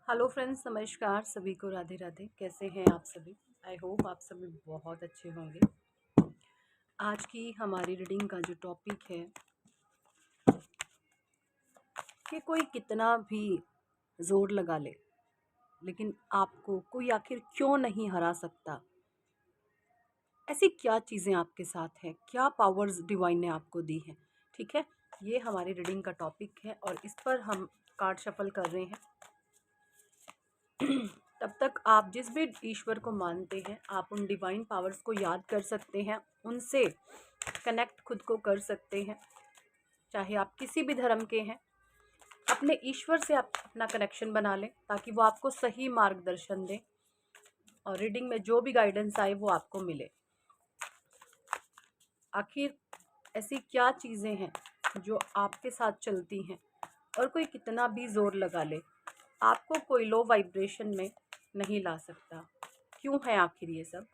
Hello friends, नमस्कार सभी को। राधे राधे। कैसे हैं आप सभी? आई होप आप सभी बहुत अच्छे होंगे। आज की हमारी रीडिंग का जो टॉपिक है कि कोई कितना भी जोर लगा ले लेकिन आपको कोई आखिर क्यों नहीं हरा सकता। ऐसी क्या चीज़ें आपके साथ हैं, क्या पावर्स डिवाइन ने आपको दी हैं। ठीक है, ये हमारी रीडिंग का टॉपिक है और इस पर हम कार्ड शफल कर रहे हैं। तब तक आप जिस भी ईश्वर को मानते हैं, आप उन डिवाइन पावर्स को याद कर सकते हैं, उनसे कनेक्ट खुद को कर सकते हैं। चाहे आप किसी भी धर्म के हैं, अपने ईश्वर से आप अपना कनेक्शन बना लें ताकि वो आपको सही मार्गदर्शन दें और रीडिंग में जो भी गाइडेंस आए वो आपको मिले। आखिर ऐसी क्या चीज़ें हैं जो आपके साथ चलती हैं और कोई कितना भी जोर लगा ले आपको कोई लो वाइब्रेशन में नहीं ला सकता। क्यों है आखिर ये सब?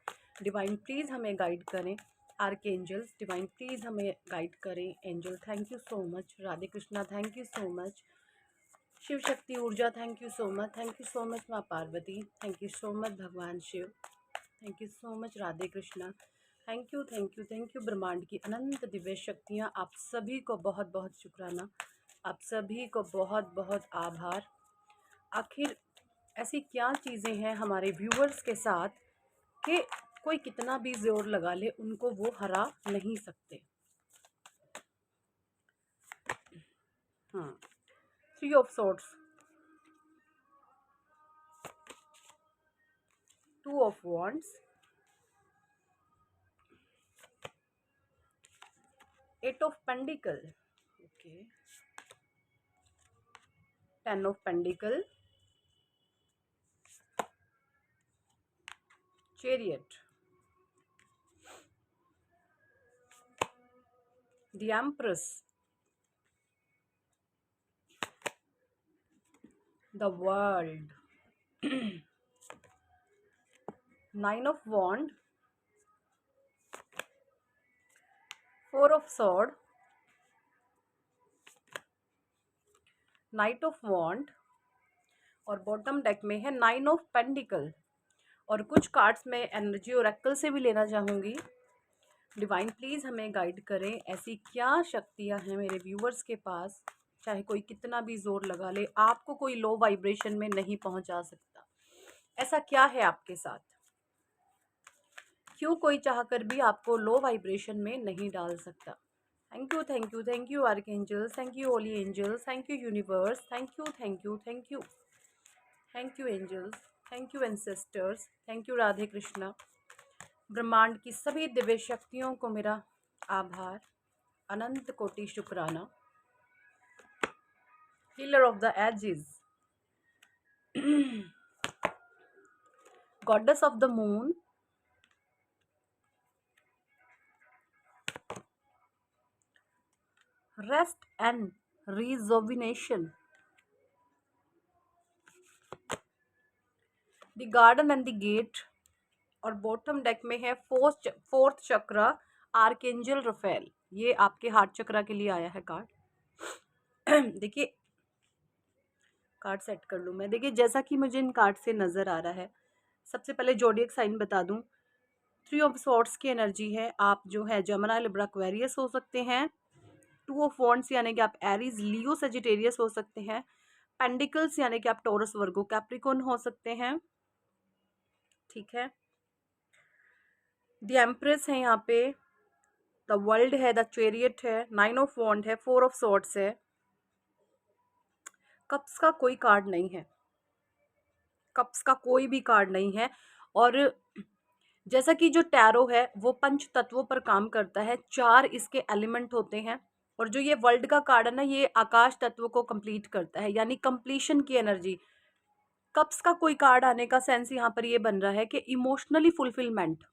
डिवाइन प्लीज़ हमें गाइड करें। आर्कएंजल्स डिवाइन प्लीज़ हमें गाइड करें। Angel thank you so much. Radhe Krishna thank you so much. Shiv Shakti ऊर्जा thank you so much. Thank you so much माँ Parvati. Thank you so much भगवान Shiv. Thank you so much Radhe Krishna. Thank you thank you thank you. ब्रह्मांड की अनंत दिव्य शक्तियाँ, आप सभी को बहुत बहुत शुक्राना। आप सभी को बहुत बहुत आभार। आखिर ऐसी क्या चीज़ें हैं हमारे व्यूअर्स के साथ कि कोई कितना भी जोर लगा ले उनको वो हरा नहीं सकते। हाँ, 3 of swords, 2 of wands, 8 of pentacles, okay, 10 of pentacles, chariot, the empress, the world, 9 of wand, 4 of sword, knight of wand और बॉटम डेक में है 9 ऑफ पेंडिकल। और कुछ कार्ड्स में एनर्जी ओरेकल से भी लेना चाहूँगी। डिवाइन प्लीज़ हमें गाइड करें। ऐसी क्या शक्तियाँ हैं मेरे व्यूअर्स के पास, चाहे कोई कितना भी जोर लगा ले आपको कोई लो वाइब्रेशन में नहीं पहुंचा सकता। ऐसा क्या है आपके साथ? क्यों कोई चाहकर भी आपको लो वाइब्रेशन में नहीं डाल सकता? Thank you thank you thank you archangels, thank you holy angels, thank you universe, thank you thank you thank you thank you angels, thank you ancestors, thank you Radhe Krishna. ब्रह्मांड की सभी दिव्य शक्तियों को मेरा आभार, अनंत कोटि शुक्राना। Healer of the ages, goddess of the moon, rest and rejuvenation, the garden and the gate और बॉटम डेक में है फोर्थ चक्र, आर्कएंजल रफेल। ये आपके हार्ट चक्रा के लिए आया है कार्ड। देखिए, कार्ड सेट कर लूँ मैं। देखिए, जैसा कि मुझे इन कार्ड से नज़र आ रहा है, सबसे पहले जोडियक साइन बता दूं। 3 ऑफ सॉर्ड्स की एनर्जी है। आप जो है जमुना, लिब्रा, एक्वेरियस हो सकते हैं। 2 ऑफ वॉन्ड्स यानी कि आप एरीज, लियो, सेजिटेरियस हो सकते हैं। पेंडिकल्स यानी कि आप टॉरस, वर्गो, कैप्रिकॉर्न हो सकते हैं। ठीक है, द एम्प्रेस है यहाँ पे, द वर्ल्ड है, द चैरियट है, 9 ऑफ वॉन्ड है, 4 ऑफ सॉर्ड्स है। कप्स का कोई कार्ड नहीं है, कप्स का कोई भी कार्ड नहीं है। और जैसा कि जो टैरो है वो पंच तत्वों पर काम करता है, 4 इसके एलिमेंट होते हैं। और जो ये वर्ल्ड का कार्ड है ना, ये आकाश तत्व को कंप्लीट करता है, यानी कंप्लीशन की एनर्जी। कप्स का कोई कार्ड आने का सेंस यहाँ पर ये बन रहा है कि इमोशनली फुलफिलमेंट,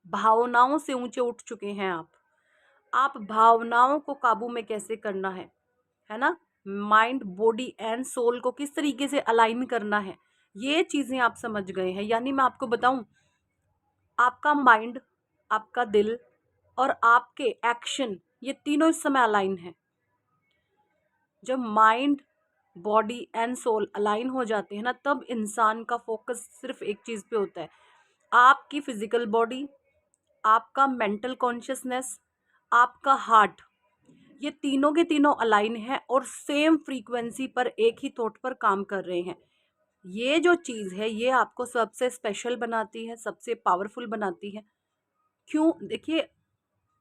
भावनाओं से ऊंचे उठ चुके हैं आप भावनाओं को काबू में कैसे करना है ना, माइंड, बॉडी एंड सोल को किस तरीके से अलाइन करना है, ये चीज़ें आप समझ गए हैं। यानी मैं आपको बताऊं, आपका माइंड, आपका दिल और आपके एक्शन, ये तीनों इस समय अलाइन है। जब mind body and soul align हो जाते हैं ना, तब इंसान का फोकस सिर्फ एक चीज़ पे होता है। आपकी फिजिकल बॉडी, आपका मेंटल कॉन्शियसनेस, आपका हार्ट, ये तीनों के तीनों अलाइन है और सेम फ्रीक्वेंसी पर एक ही थॉट पर काम कर रहे हैं। ये जो चीज़ है ये आपको सबसे स्पेशल बनाती है, सबसे पावरफुल बनाती है। क्यों? देखिए,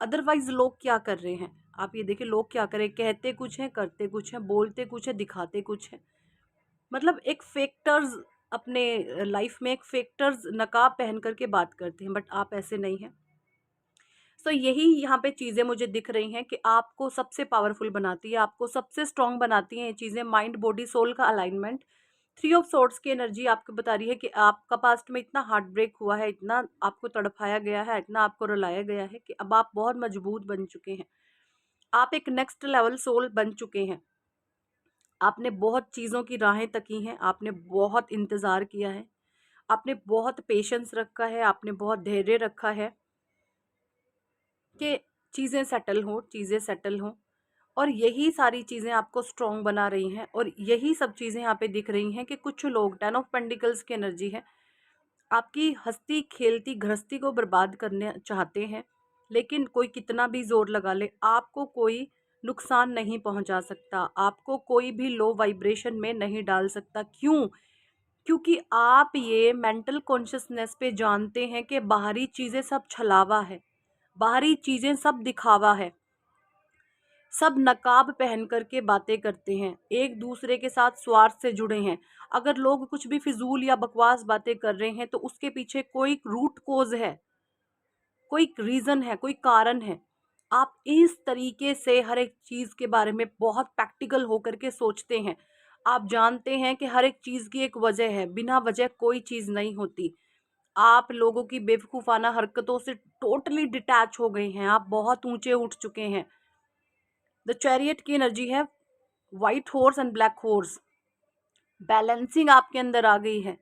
अदरवाइज लोग क्या कर रहे हैं, आप ये देखिए लोग क्या कर रहे हैं, कहते कुछ हैं, करते कुछ हैं, बोलते कुछ है, दिखाते कुछ है। मतलब एक फेक्टर्स अपने लाइफ में एक फेक्टर्स नकाब पहन करके बात करते हैं, बट आप ऐसे नहीं हैं। सो यही यहाँ पे चीज़ें मुझे दिख रही हैं कि आपको सबसे पावरफुल बनाती है, आपको सबसे स्ट्रांग बनाती हैं ये चीज़ें, माइंड बॉडी सोल का अलाइनमेंट। थ्री ऑफ सोर्ड्स की एनर्जी आपको बता रही है कि आपका पास्ट में इतना हार्ट ब्रेक हुआ है, इतना आपको तड़पाया गया है, इतना आपको रुलाया गया है कि अब आप बहुत मजबूत बन चुके हैं। आप एक नेक्स्ट लेवल सोल बन चुके हैं। आपने बहुत चीज़ों की राहें तकी हैं, आपने बहुत इंतज़ार किया है, आपने बहुत पेशेंस रखा है, आपने बहुत धैर्य रखा है कि चीज़ें सेटल हों, चीज़ें सेटल हों। और यही सारी चीज़ें आपको स्ट्रॉन्ग बना रही हैं और यही सब चीज़ें यहाँ पे दिख रही हैं कि कुछ लोग, 10 ऑफ पेंटिकल्स की एनर्जी है, आपकी हँसती खेलती गृहस्थी को बर्बाद करने चाहते हैं, लेकिन कोई कितना भी ज़ोर लगा ले, आपको कोई नुकसान नहीं पहुँचा सकता, आपको कोई भी लो वाइब्रेशन में नहीं डाल सकता। क्यों? क्योंकि आप ये मेंटल कॉन्शियसनेस पे जानते हैं कि बाहरी चीज़ें सब छलावा है, बाहरी चीज़ें सब दिखावा है, सब नकाब पहन कर के बातें करते हैं, एक दूसरे के साथ स्वार्थ से जुड़े हैं। अगर लोग कुछ भी फिजूल या बकवास बातें कर रहे हैं तो उसके पीछे कोई रूट कोज है, कोई रीज़न है, कोई कारण है। आप इस तरीके से हर एक चीज़ के बारे में बहुत प्रैक्टिकल होकर के सोचते हैं। आप जानते हैं कि हर एक चीज़ की एक वजह है, बिना वजह कोई चीज़ नहीं होती। आप लोगों की बेवकूफ़ाना हरकतों से टोटली डिटैच हो गए हैं, आप बहुत ऊँचे उठ चुके हैं। द चैरियट की एनर्जी है white horse and black horse. Balancing आपके अंदर आ गई है,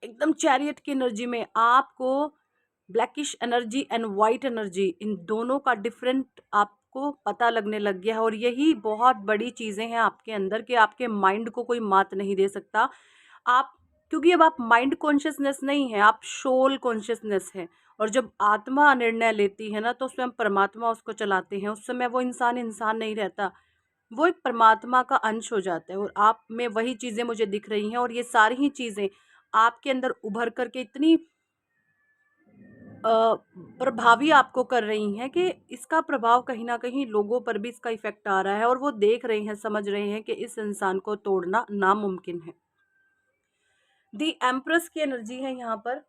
एकदम चैरियट की एनर्जी में। आपको blackish energy and white energy, इन दोनों का डिफरेंट आपको पता लगने लग गया है। और यही बहुत बड़ी चीज़ें हैं आपके अंदर कि आपके माइंड को कोई मात नहीं दे सकता। आप, क्योंकि अब आप माइंड कॉन्शियसनेस नहीं है, आप सोल कॉन्शियसनेस है। और जब आत्मा निर्णय लेती है ना, तो स्वयं परमात्मा उसको चलाते हैं। उस समय वो इंसान इंसान नहीं रहता, वो एक परमात्मा का अंश हो जाता है। और आप में वही चीज़ें मुझे दिख रही हैं और ये सारी ही चीज़ें आपके अंदर उभर करके इतनी प्रभावी आपको कर रही हैं कि इसका प्रभाव कहीं न कहीं लोगों पर भी इसका इफ़ेक्ट आ रहा है और वो देख रहे हैं, समझ रहे हैं कि इस इंसान को तोड़ना नामुमकिन है। दी एम्प्रेस की एनर्जी है यहाँ पर।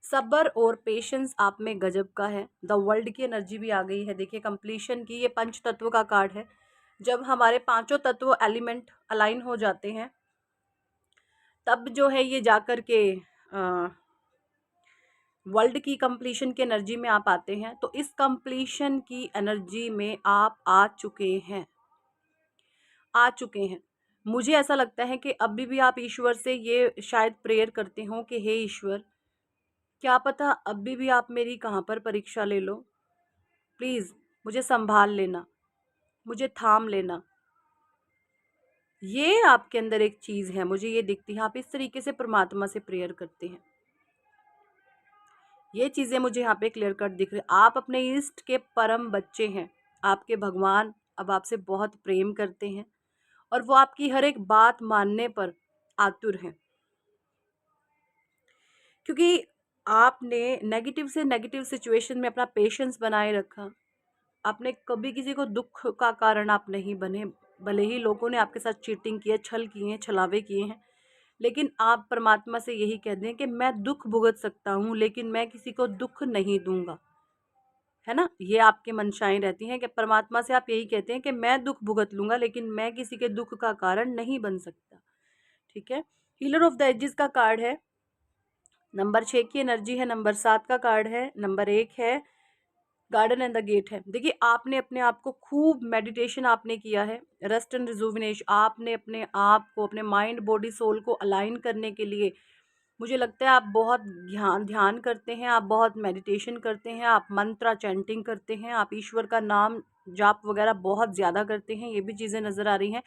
सब्र और पेशेंस आप में गजब का है। द वर्ल्ड की एनर्जी भी आ गई है। देखिए कंप्लीशन की, ये पंच तत्व का कार्ड है। जब हमारे पांचों तत्व एलिमेंट अलाइन हो जाते हैं तब जो है ये जाकर के वर्ल्ड की कंप्लीशन की एनर्जी में आप आते हैं। तो इस कंप्लीशन की एनर्जी में आप आ चुके हैं, आ चुके हैं। मुझे ऐसा लगता है कि अभी भी आप ईश्वर से ये शायद प्रेयर करते हो कि हे ईश्वर, क्या पता अभी भी आप मेरी कहाँ पर परीक्षा ले लो, प्लीज़ मुझे संभाल लेना, मुझे थाम लेना। ये आपके अंदर एक चीज़ है, मुझे ये दिखती है। आप इस तरीके से परमात्मा से प्रेयर करते हैं। ये चीज़ें मुझे यहाँ पे क्लियर कट दिख रही। आप अपने इष्ट के परम बच्चे हैं। आपके भगवान अब आपसे बहुत प्रेम करते हैं और वो आपकी हर एक बात मानने पर आतुर हैं, क्योंकि आपने नेगेटिव से नेगेटिव सिचुएशन में अपना पेशेंस बनाए रखा। आपने कभी किसी को दुख का कारण आप नहीं बने, भले ही लोगों ने आपके साथ चीटिंग की है, छल किए हैं, छलावे किए हैं, लेकिन आप परमात्मा से यही कह दें कि मैं दुख भुगत सकता हूँ लेकिन मैं किसी को दुख नहीं दूंगा, है ना। ये आपकी मंशाएं रहती हैं कि परमात्मा से आप यही कहते हैं कि मैं दुख भुगत लूंगा लेकिन मैं किसी के दुख का कारण नहीं बन सकता। ठीक है। हीलर ऑफ द एजेस का कार्ड है। नंबर 6 की एनर्जी है। नंबर 7 का कार्ड है। नंबर 1 है गार्डन एंड द गेट है। देखिए आपने अपने आप को खूब मेडिटेशन आपने किया है, रेस्ट एंड रिजुविनेशन, आपने अपने आप को, अपने माइंड बॉडी सोल को अलाइन करने के लिए, मुझे लगता है आप बहुत ध्यान ध्यान करते हैं, आप बहुत मेडिटेशन करते हैं, आप मंत्रा चैंटिंग करते हैं, आप ईश्वर का नाम जाप वगैरह बहुत ज़्यादा करते हैं, ये भी चीज़ें नज़र आ रही हैं।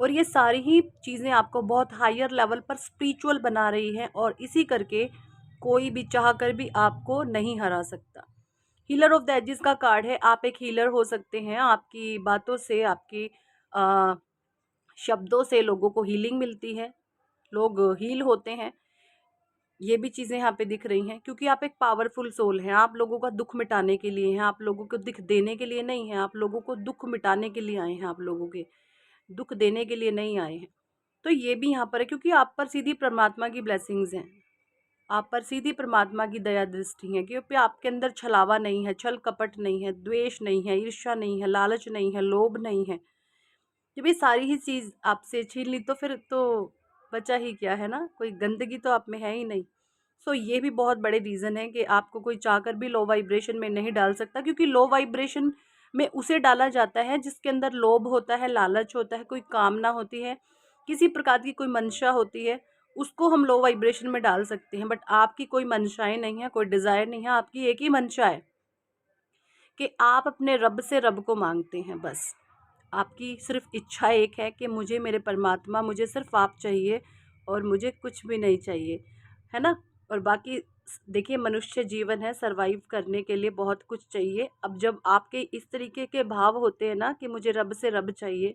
और ये सारी ही चीज़ें आपको बहुत हायर लेवल पर स्पिरिचुअल बना रही हैं, और इसी करके कोई भी चाह कर भी आपको नहीं हरा सकता। हीलर ऑफ द एजेस का कार्ड है। आप एक हीलर हो सकते हैं। आपकी बातों से, आपकी अ, शब्दों से लोगों को हीलिंग मिलती है, लोग हील होते हैं। ये भी चीज़ें यहाँ पे दिख रही हैं, क्योंकि आप एक पावरफुल सोल हैं। आप लोगों का दुख मिटाने के लिए हैं, आप लोगों को दुख देने के लिए नहीं है। आप लोगों को दुख मिटाने के लिए आए हैं, आप लोगों के दुख देने के लिए नहीं आए हैं। तो ये भी यहाँ पर है, क्योंकि आप पर सीधी परमात्मा की ब्लेसिंग्स हैं, आप पर सीधी परमात्मा की दया दृष्टि है, क्योंकि आपके अंदर छलावा नहीं है, छल कपट नहीं है, द्वेष नहीं है, ईर्ष्या नहीं है, लालच नहीं है, लोभ नहीं है। जब ये सारी ही चीज़ आपसे छीन ली तो फिर तो बचा ही क्या है ना, कोई गंदगी तो आप में है ही नहीं। सो ये भी बहुत बड़े रीज़न है कि आपको कोई चाहकर भी लो वाइब्रेशन में नहीं डाल सकता, क्योंकि लो वाइब्रेशन में उसे डाला जाता है जिसके अंदर लोभ होता है, लालच होता है, कोई कामना होती है, किसी प्रकार की कोई मंशा होती है, उसको हम लो वाइब्रेशन में डाल सकते हैं। बट आपकी कोई मंशाएं नहीं है, कोई डिज़ायर नहीं है, आपकी एक ही मंशा है कि आप अपने रब से रब को मांगते हैं बस। आपकी सिर्फ इच्छा एक है कि मुझे मेरे परमात्मा, मुझे सिर्फ आप चाहिए और मुझे कुछ भी नहीं चाहिए, है ना। और बाकी देखिए, मनुष्य जीवन है, सरवाइव करने के लिए बहुत कुछ चाहिए। अब जब आपके इस तरीके के भाव होते हैं ना कि मुझे रब से रब चाहिए,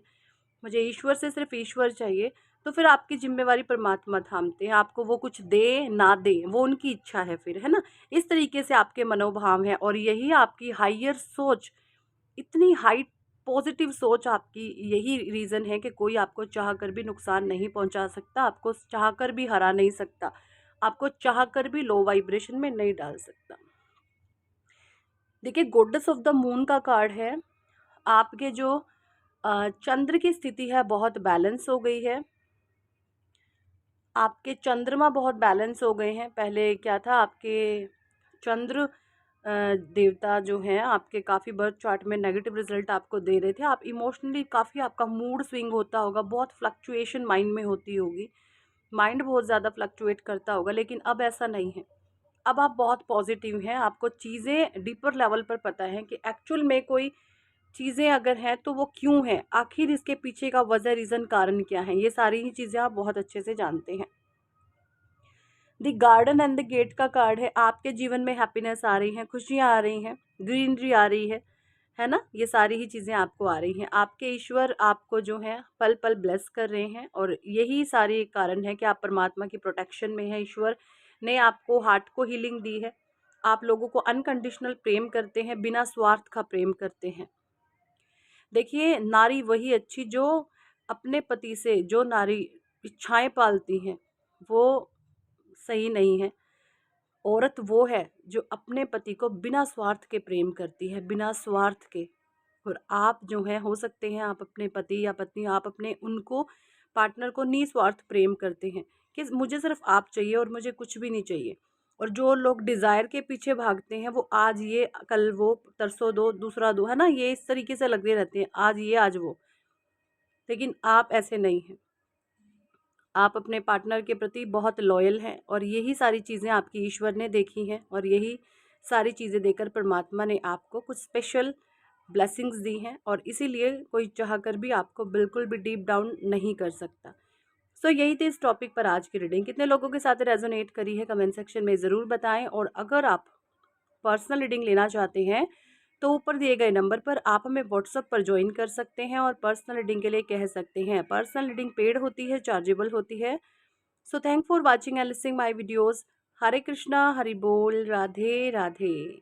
मुझे ईश्वर से सिर्फ ईश्वर चाहिए, तो फिर आपकी जिम्मेवारी परमात्मा थामते हैं। आपको वो कुछ दे ना दे, वो उनकी इच्छा है फिर, है ना। इस तरीके से आपके मनोभाव हैं, और यही आपकी हायर सोच, इतनी हाई पॉजिटिव सोच आपकी, यही रीज़न है कि कोई आपको चाह कर भी नुकसान नहीं पहुंचा सकता, आपको चाह कर भी हरा नहीं सकता, आपको चाह कर भी लो वाइब्रेशन में नहीं डाल सकता। देखिए, गॉडेस ऑफ द मून का कार्ड है। आपके जो चंद्र की स्थिति है बहुत बैलेंस हो गई है, आपके चंद्रमा बहुत बैलेंस हो गए हैं। पहले क्या था, आपके चंद्र देवता जो हैं आपके काफ़ी बर्थ चार्ट में नेगेटिव रिजल्ट आपको दे रहे थे। आप इमोशनली काफ़ी, आपका मूड स्विंग होता होगा, बहुत फ्लक्चुएशन माइंड में होती होगी, माइंड बहुत ज़्यादा फ्लक्चुएट करता होगा। लेकिन अब ऐसा नहीं है, अब आप बहुत पॉजिटिव हैं, आपको चीज़ें डीपर लेवल पर पता है कि एक्चुअल में कोई चीज़ें अगर हैं तो वो क्यों हैं, आखिर इसके पीछे का वजह, रीज़न, कारण क्या है, ये सारी ही चीज़ें आप बहुत अच्छे से जानते हैं। The garden and the gate का कार्ड है। आपके जीवन में हैप्पीनेस आ रही है, खुशियाँ आ रही हैं, ग्रीनरी आ रही है ना। ये सारी ही चीज़ें आपको आ रही हैं। आपके ईश्वर आपको जो है पल पल ब्लेस कर रहे हैं, और यही सारी कारण है कि आप परमात्मा की प्रोटेक्शन में हैं। ईश्वर ने आपको हार्ट को हीलिंग दी है। आप लोगों को अनकंडीशनल प्रेम करते हैं, बिना स्वार्थ का प्रेम करते हैं। देखिए, नारी वही अच्छी जो अपने पति से, जो नारी इच्छाएं पालती हैं वो सही नहीं है। औरत वो है जो अपने पति को बिना स्वार्थ के प्रेम करती है, बिना स्वार्थ के। और आप जो है, हो सकते हैं आप अपने पति या पत्नी, आप अपने उनको पार्टनर को निस्वार्थ प्रेम करते हैं कि मुझे सिर्फ आप चाहिए और मुझे कुछ भी नहीं चाहिए। और जो लोग डिज़ायर के पीछे भागते हैं, वो आज ये कल वो, तरसों दो दूसरा दो, है ना, ये इस तरीके से लगे रहते हैं, आज ये आज वो। लेकिन आप ऐसे नहीं हैं, आप अपने पार्टनर के प्रति बहुत लॉयल हैं, और यही सारी चीज़ें आपकी ईश्वर ने देखी हैं, और यही सारी चीज़ें देकर परमात्मा ने आपको कुछ स्पेशल ब्लेसिंग्स दी हैं, और इसीलिए कोई चाह कर भी आपको बिल्कुल भी डीप डाउन नहीं कर सकता। सो यही थी इस टॉपिक पर आज की रीडिंग। कितने लोगों के साथ रेजोनेट करी है कमेंट सेक्शन में ज़रूर बताएं, और अगर आप पर्सनल रीडिंग लेना चाहते हैं तो ऊपर दिए गए नंबर पर आप हमें व्हाट्सएप पर ज्वाइन कर सकते हैं, और पर्सनल रीडिंग के लिए कह सकते हैं। पर्सनल रीडिंग पेड होती है, चार्जेबल होती है। So thank for watching and listening my videos. Hare Krishna, Hari बोल, राधे राधे।